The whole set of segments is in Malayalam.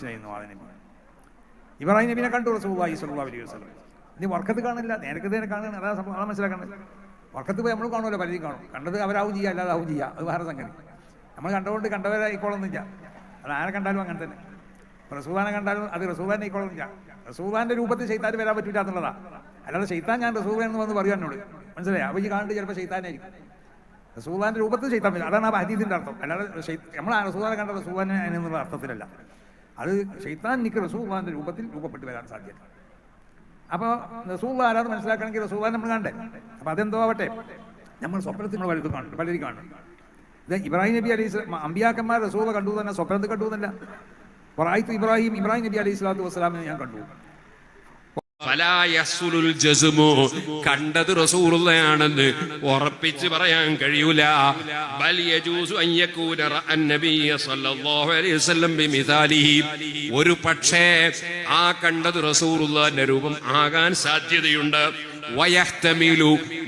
മനുഷ്യനായിരുന്നു ആ നബി. ഇബ്രാഹിം നബിനെ കണ്ടു റസൂലുള്ളാഹി സ്വല്ലല്ലാഹു അലൈഹി വസല്ലം. ഇനി വർക്കത്ത് കാണില്ല, നേരത്തെ കാണുകയാണ്. അതാ മനസ്സിലാക്കേണ്ടത്. വർക്കത്ത് പോയി നമ്മൾ കാണുമല്ലോ, പലരും കാണും. കണ്ടത് അവരാവും ചെയ്യുക, അല്ലാതെ ആവും ചെയ്യുക, അത് വേറെ സംഗതി. നമ്മൾ കണ്ടുകൊണ്ട് കണ്ടവരായിക്കോളൊന്നുമില്ല. അത് ആരെ കണ്ടാലും അങ്ങനെ തന്നെ. റസൂലാനെ കണ്ടാലും അത് റസൂലാനെ ആയിക്കോളൊന്നുമില്ല. റസൂലാന്റെ രൂപത്തിൽ ശൈത്താൻ വരാൻ പറ്റില്ല എന്നുള്ളതാണ്. അല്ലാതെ ശൈത്താൻ ഞാൻ റസൂലാണെന്ന് വന്ന് പറയും എന്നോട്, മനസ്സിലായി? അപ്പോൾ ഈ കാണുന്നത് ചിലപ്പോൾ ശൈത്താനായിരിക്കും. റസൂലാന്റെ രൂപത്തിൽ ശൈത്താൻ വരും, അതാണ് ആ ഹദീസിന്റെ അർത്ഥം. അല്ലാതെ നമ്മൾ ആ റസൂലാനെ കണ്ട റസൂലാനെ എന്നുള്ള അർത്ഥത്തിലല്ല. അത് ശൈത്താൻ എനിക്ക് റസൂലാന്റെ രൂപത്തിൽ രൂപപ്പെട്ട് വരാൻ സാധ്യത. അപ്പോൾ റസൂൽ ആരാന്ന് മനസ്സിലാക്കണമെങ്കിൽ റസൂലാൻ നമ്മൾ കണ്ടേ. അപ്പോൾ അതെന്തോ ആവട്ടെ, നമ്മൾ സ്വപ്നത്തിൽ പലരും കാണും, പലരും കാണും. ഇത് ഇബ്രാഹിം നബി അലൈഹി സ്വലാം അമ്പിയാക്കന്മാർ റസൂല കണ്ടു തന്നെ, സ്വപ്നത്തിൽ കണ്ടു എന്നല്ല. ഇബ്രാഹിം നബി അലൈഹി സ്വലാത്തു വസ്സലാമിനെ ഞാൻ കണ്ടു. കണ്ടത് റസൂലുള്ളയാണെന്ന് ഉറപ്പിച്ച് പറയാൻ കഴിയൂല. ഒരു പക്ഷേ ആ കണ്ടത് റസൂലുള്ളാഹിന്റെ രൂപം ആകാൻ സാധ്യതയുണ്ട്.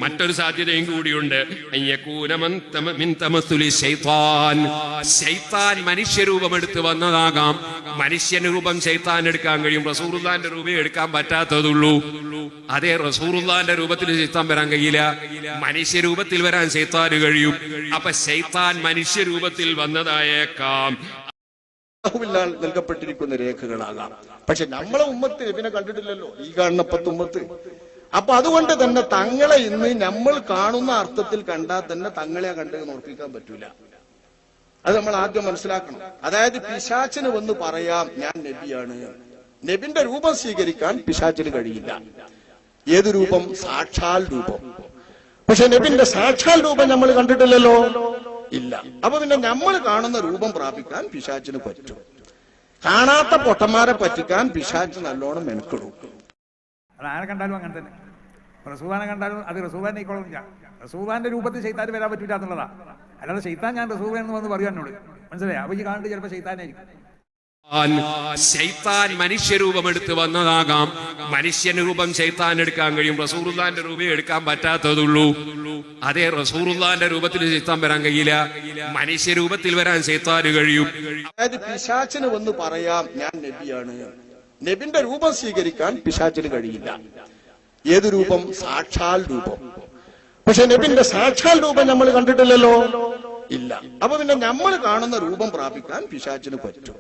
മറ്റൊരു സാധ്യതയും കൂടിയുണ്ട്. ശൈത്താൻ മനുഷ്യരൂപം എടുത്ത് വന്നതാകാം. മനുഷ്യരൂപം ശൈത്താൻ എടുക്കാൻ കഴിയും, റസൂലുള്ളാഹിന്റെ രൂപം എടുക്കാൻ പറ്റാത്തതുള്ളൂ. അതേ റസൂലുള്ളാഹിന്റെ രൂപത്തിൽ ശൈത്താൻ വരാൻ കഴിയില്ല, മനുഷ്യരൂപത്തിൽ വരാൻ ശൈത്താന് കഴിയും. അപ്പൊ ശൈത്താൻ മനുഷ്യരൂപത്തിൽ വന്നതായേക്കാം, നൽകപ്പെട്ടിരിക്കുന്ന രേഖകളാകാം. പക്ഷെ നമ്മളെ ഉമ്മത്ത് നബിനെ കണ്ടിട്ടില്ലല്ലോ, ഈ കാണുന്ന 10 ഉമ്മത്ത്. അപ്പൊ അതുകൊണ്ട് തന്നെ തങ്ങളെ ഇന്ന് നമ്മൾ കാണുന്ന അർത്ഥത്തിൽ കണ്ടാൽ തന്നെ തങ്ങളെ കണ്ടെന്ന് ഉറപ്പിക്കാൻ പറ്റൂല. അത് നമ്മൾ ആദ്യം മനസ്സിലാക്കണം. അതായത് പിശാചിന് വന്ന് പറയാം ഞാൻ നബിയാണ്. നബിന്റെ രൂപം സ്വീകരിക്കാൻ പിശാചിന് കഴിയില്ല. ഏത് രൂപം? സാക്ഷാൽ രൂപം. പക്ഷെ നബിന്റെ സാക്ഷാൽ രൂപം നമ്മൾ കണ്ടിട്ടില്ലല്ലോ, ഇല്ല. അപ്പൊ പിന്നെ നമ്മൾ കാണുന്ന രൂപം പ്രാപിക്കാൻ പിശാചിന് പറ്റും. കാണാത്ത പൊട്ടന്മാരെ പറ്റിക്കാൻ പിശാച് നല്ലോണം മെനക്കിടും. അത് ആരെ കണ്ടാലും അങ്ങനെ തന്നെ. റസൂലാനെ കണ്ടാലും അത് റസൂലാനെ ആയിക്കോളൊന്നുമില്ല. റസൂലാന്റെ രൂപത്തിൽ ശൈത്താൻ വരാൻ പറ്റില്ല എന്നുള്ളതാണ്. അല്ലാതെ ശൈത്താൻ ഞാൻ റസൂലാണെന്ന് വന്ന് പറയും എന്നോട്, മനസ്സിലായി? അപ്പോൾ ഈ കാണുന്നത് ചിലപ്പോൾ ശൈത്താനായിരിക്കും. ശൈത്താൻ മനുഷ്യരൂപം എടുത്ത് വന്നതാകാം. മനുഷ്യരൂപം ശൈത്താൻ എടുക്കാൻ കഴിയും, റസൂലുള്ളാഹിന്റെ രൂപം എടുക്കാൻ പറ്റാത്തതുള്ളൂ. അതേ റസൂലുള്ളാഹിന്റെ രൂപത്തിൽ ശൈത്താൻ വരാൻ കഴിയില്ല, മനുഷ്യരൂപത്തിൽ വരാൻ ശൈത്താന് കഴിയും. അതായത് പിശാചിന് വന്ന് പറയാം ഞാൻ നബിയാണ്. നബിന്റെ രൂപം സ്വീകരിക്കാൻ പിശാചിന് കഴിയില്ല. ഏത് രൂപം? സാക്ഷാൽ രൂപം. പക്ഷെ നബിന്റെ സാക്ഷാൽ രൂപം നമ്മൾ കണ്ടിട്ടില്ലല്ലോ, ഇല്ല. അപ്പൊ പിന്നെ നമ്മൾ കാണുന്ന രൂപം പ്രാപിക്കാൻ പിശാചിന് പറ്റും.